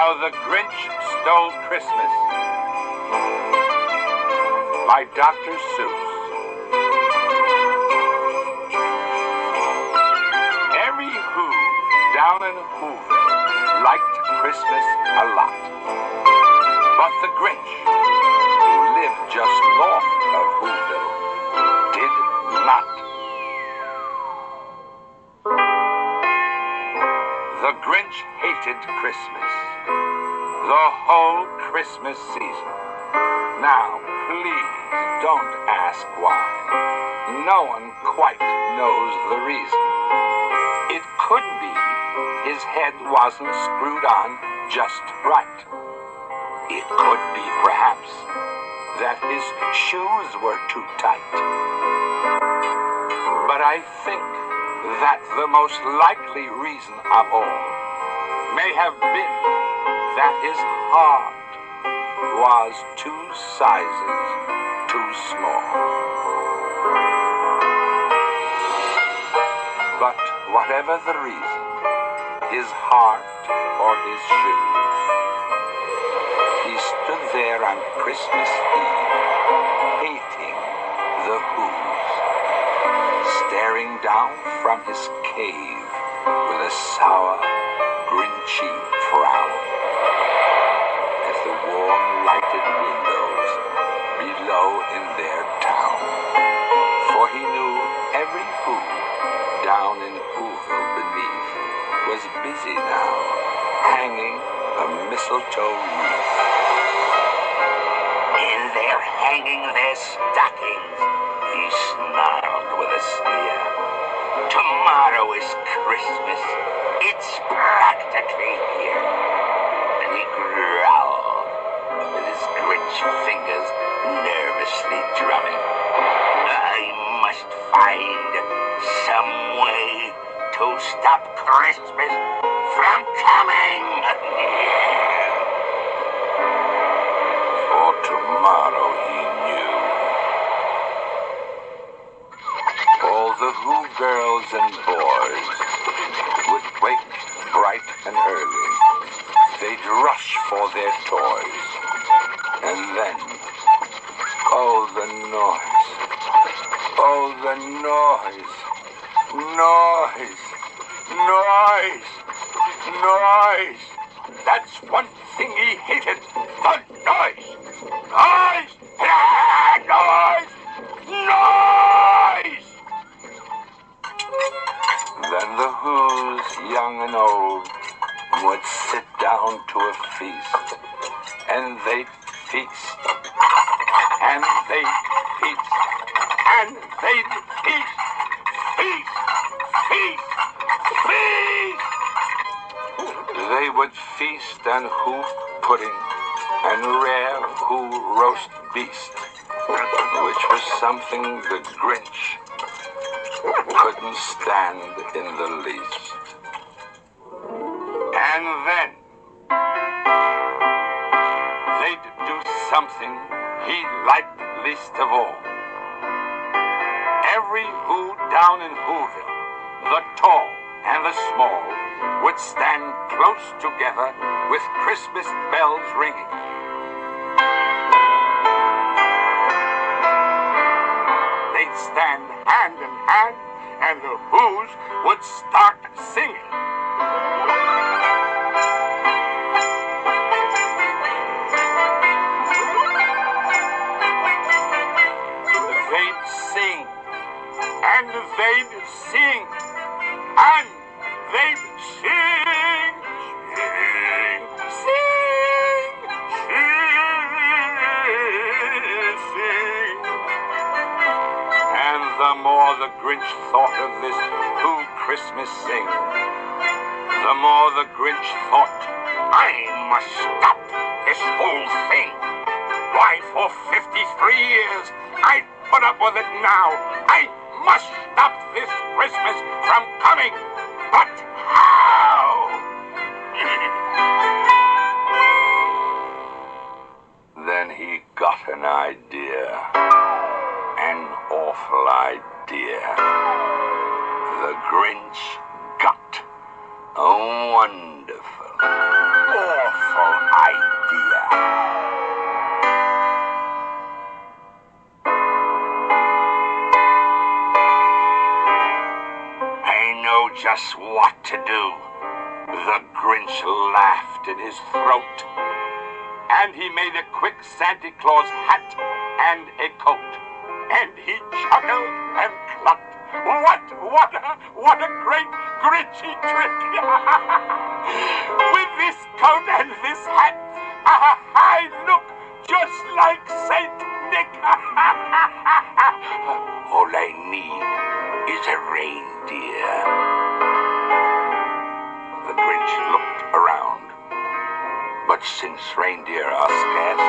How the Grinch Stole Christmas by Dr. Seuss. Every Who down in Whoville liked Christmas a lot. But the Grinch, who lived just north of Whoville, did not. The Grinch hated Christmas, the whole Christmas season. Now, please don't ask why. No one quite knows the reason. It could be his head wasn't screwed on just right. It could be, perhaps, that his shoes were too tight. But I think that the most likely reason of all may have been that his heart was 2 sizes too small. But whatever the reason, his heart or his shoes, he stood there on Christmas Eve, hating the Who's, staring down from his cave with a sour, grinchy frown at the warm lighted windows below in their town. For he knew every Who down in Whoville beneath was busy now, hanging a mistletoe wreath. And they're hanging their stockings, he snarled with a sneer. Tomorrow is Christmas. It's practically here. And he growled, with his Grinch fingers nervously drumming. I must find some way to stop Christmas from coming. For tomorrow, he knew, all the Who girls and boys would wake bright and early. They'd rush for their toys. And then, oh, the noise. Oh, the noise. Noise. Noise. Noise. That's one thing he hated. The noise. Noise. Noise. Noise. Then the Who's, young and old, would sit down to a feast, and they'd feast, and they'd feast, and they'd feast, feast, feast, feast. They would feast on Who pudding and rare Who roast beast, which was something the Grinch couldn't stand in the least. And then they'd do something he liked least of all. Every Who down in Whoville, the tall and the small, would stand close together with Christmas bells ringing. They'd stand hand in hand, and the Who's would start singing. They'd sing, and they'd sing, and they'd sing, sing, sing, sing, sing. And the more the Grinch thought of this Who Christmas sing, the more the Grinch thought, I must stop this whole thing. Why, for 53 years, I put up with it now. I must stop this Christmas from coming. But how? Then he got an idea. An awful idea. The Grinch got a wonderful, awful us what to do. The Grinch laughed in his throat, and he made a quick Santa Claus hat and a coat. And he chuckled and clucked. What a great Grinchy trick! With this coat and this hat, I look just like Saint Nick. all I need is a reindeer. The Grinch looked around, but since reindeer are scarce,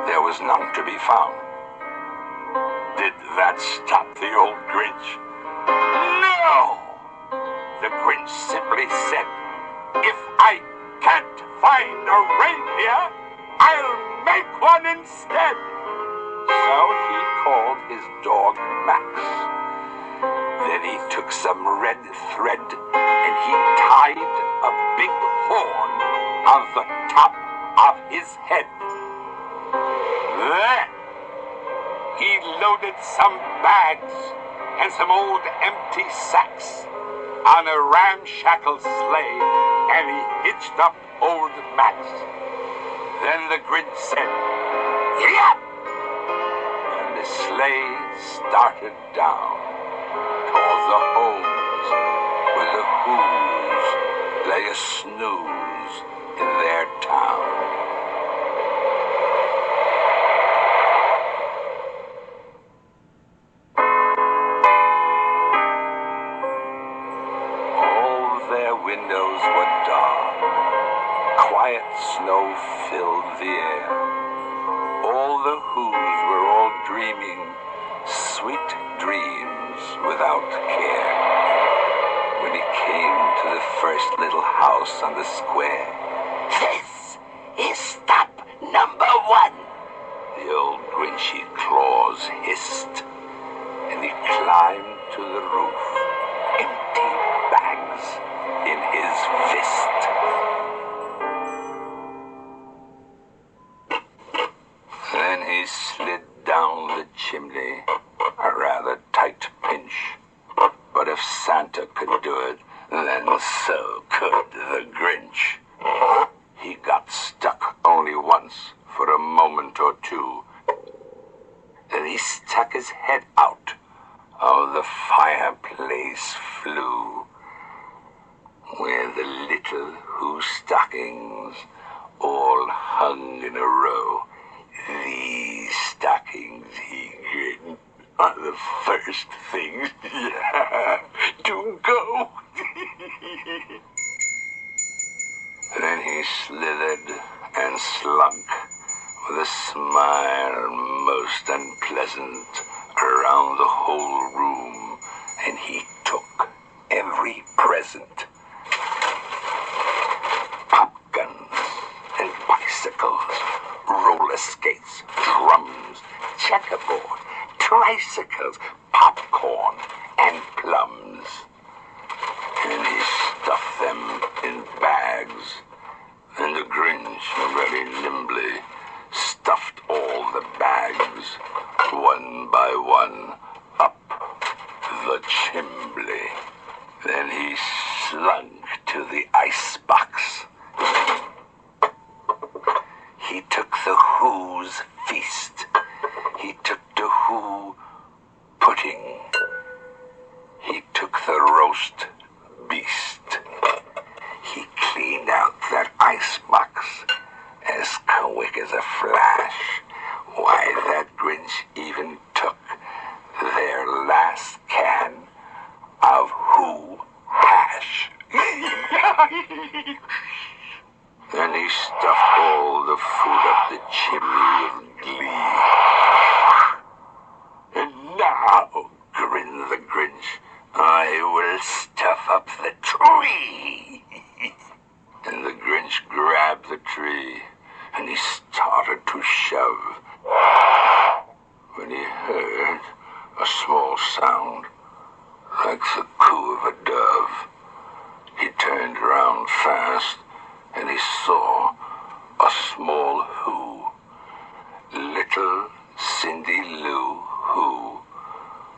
there was none to be found. Did that stop the old Grinch? No! The Grinch simply said, if I can't find a reindeer, I'll make one instead. So he called his dog Max. Then he took some red thread and he tied a big horn on the top of his head. Then he loaded some bags and some old empty sacks on a ramshackle sleigh, and he hitched up old Max. Then the Grinch said, "Yep!" And the sleigh started down towards the homes where the Who's lay a snooze in their town. Windows were dark, quiet snow filled the air. All the Who's were all dreaming sweet dreams without care. When he came to the first little house on the square, This is stop number 1. the old Grinchy claws hissed, and he climbed to the roof, empty bags in his fist. Then he slid down the chimney, a rather tight pinch. But if Santa could do it, then so could the Grinch. He got stuck only once for a moment or two. Then he stuck his head out of the fireplace flue, where the little Who stockings all hung in a row. These stockings, he grinned, are the first things to go. Then he slithered and slunk with a smile most unpleasant around the whole room, and he took every present. Pop guns and bicycles, roller skates, drums, checkerboard, tricycles, popcorn, and plums. And he stuffed them in bags, and the Grinch very nimbly stuffed all the bags, one by one, up the chimbley. Then he slunk to the icebox. He took the Who's feast. He took the Who pudding. He took the roast beast. He cleaned out that icebox as quick as a flash. Why, that Grinch even took their last can of Who hash. Then he stuffed all the food up the chimney with glee. And now, grinned the Grinch, I will stuff up the tree. And the Grinch grabbed the tree, and he started to shove, when he heard a small sound, like the coo of a dove. He turned around fast, and he saw a small Who, little Cindy Lou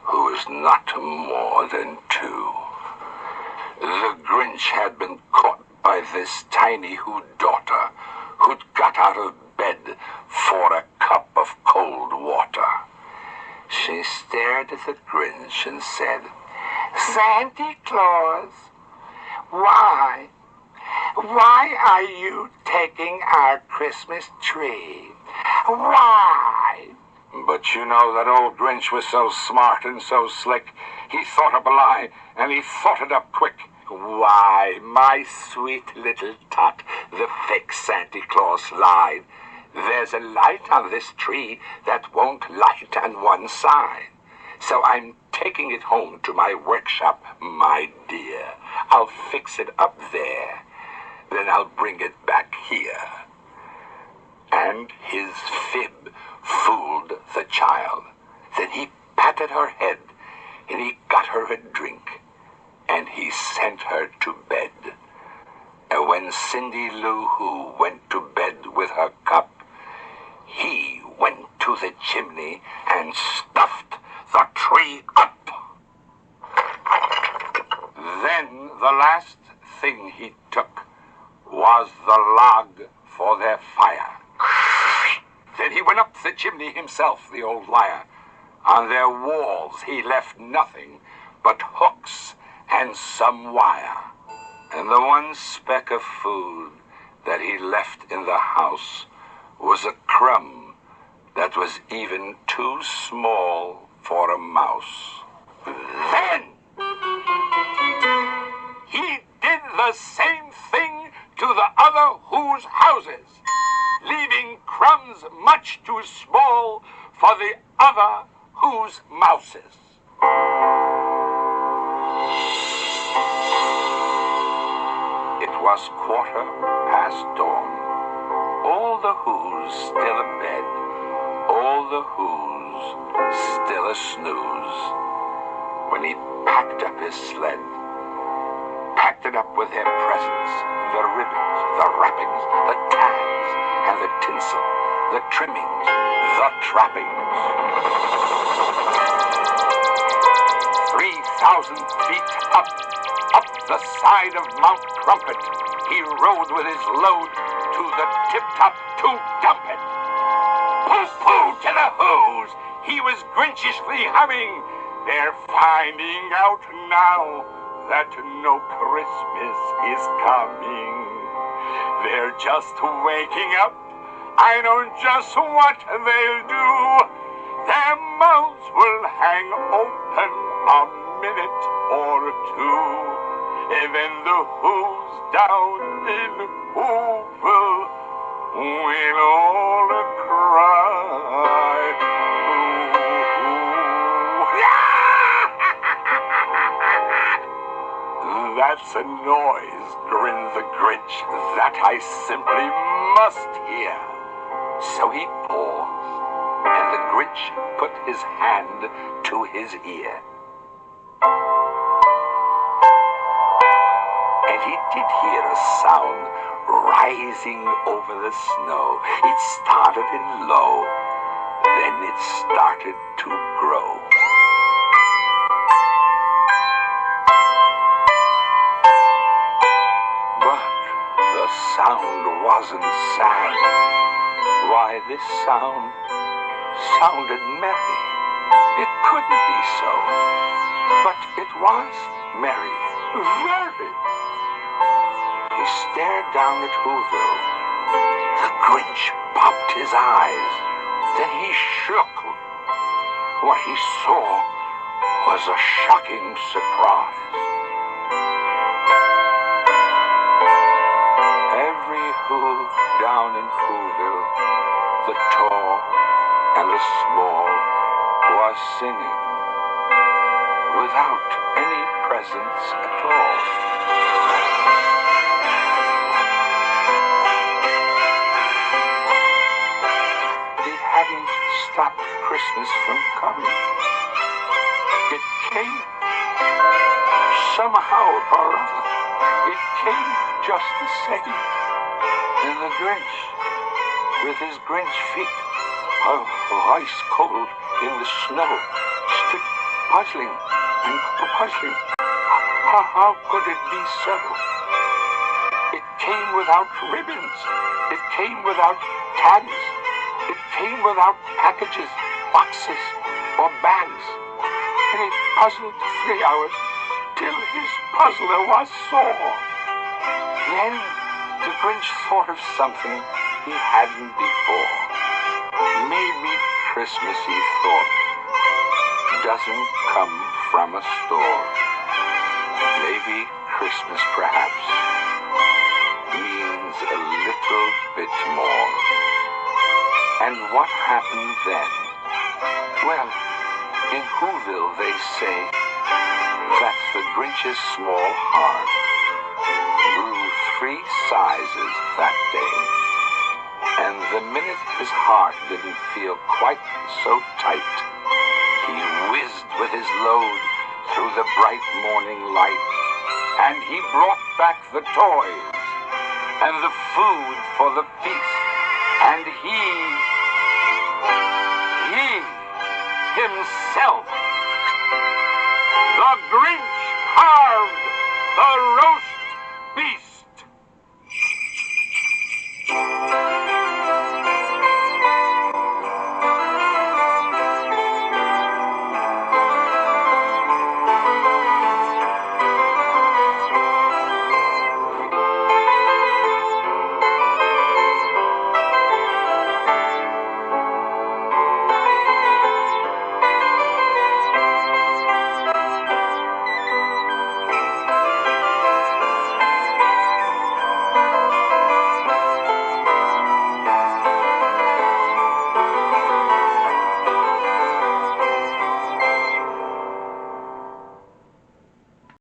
Who is not more than 2. The Grinch had been caught by this tiny daughter who'd got out of bed for a cup of cold water. She stared at the Grinch and said, "Santa Claus, why are you taking our Christmas tree? Why?" But you know that old Grinch was so smart and so slick, he thought up a lie, and he thought it up quick. "Why, my sweet little tot," the fake Santa Claus lied, "there's a light on this tree that won't light on one side. So I'm taking it home to my workshop, my dear. I'll fix it up there. Then I'll bring it back here." And his fib fooled the child. Then he patted her head, and he got her a drink, and he sent her to bed. And when Cindy Lou Who went to bed with her cup, he went to the chimney and stuffed the tree up. Then the last thing he took was the log for their fire. Then he went up the chimney himself, the old liar. On their walls he left nothing but hooks and some wire. And the one speck of food that he left in the house was a crumb that was even too small for a mouse. Then he did the same thing to the other Who's houses, leaving crumbs much too small for the other Who's mouses. It was dawn. All the Who's still abed, all the Who's still a snooze, when he packed up his sled, packed it up with their presents, the ribbons, the wrappings, the tags, and the tinsel, the trimmings, the trappings. 3,000 feet up the side of Mount Crumpet, he rode with his load to the tip-top to dump it. Pooh-pooh to the Who's, he was Grinchishly humming. They're finding out now that no Christmas is coming. They're just waking up. I know just what they'll do. Their mouths will hang open a minute or two. And then the Who's down in Whoville will all cry. That's a noise, grinned the Grinch, that I simply must hear. So he paused, and the Grinch put his hand to his ear. And he did hear a sound rising over the snow. It started in low, then it started to grow. Sound wasn't sad. Why, this sound sounded merry. It couldn't be so, but it was merry, very. He stared down at Whoville. The Grinch popped his eyes. Then he shook. What he saw was a shocking surprise. Who down in Whoville, the tall and the small, was singing without any presents at all. They hadn't stopped Christmas from coming. It came somehow or other. It came just the same. And the Grinch, with his Grinch feet, ice cold in the snow, stood puzzling and puzzling. How could it be so? It came without ribbons. It came without tags. It came without packages, boxes, or bags. And it puzzled 3 hours till his puzzler was sore. Then the Grinch thought of something he hadn't before. Maybe Christmas, he thought, doesn't come from a store. Maybe Christmas, perhaps, means a little bit more. And what happened then? Well, in Whoville they say that the Grinch's small heart grew 3 sizes that day. And the minute his heart didn't feel quite so tight, he whizzed with his load through the bright morning light, and he brought back the toys and the food for the feast, and he himself, the Grinch, carved the roast beast.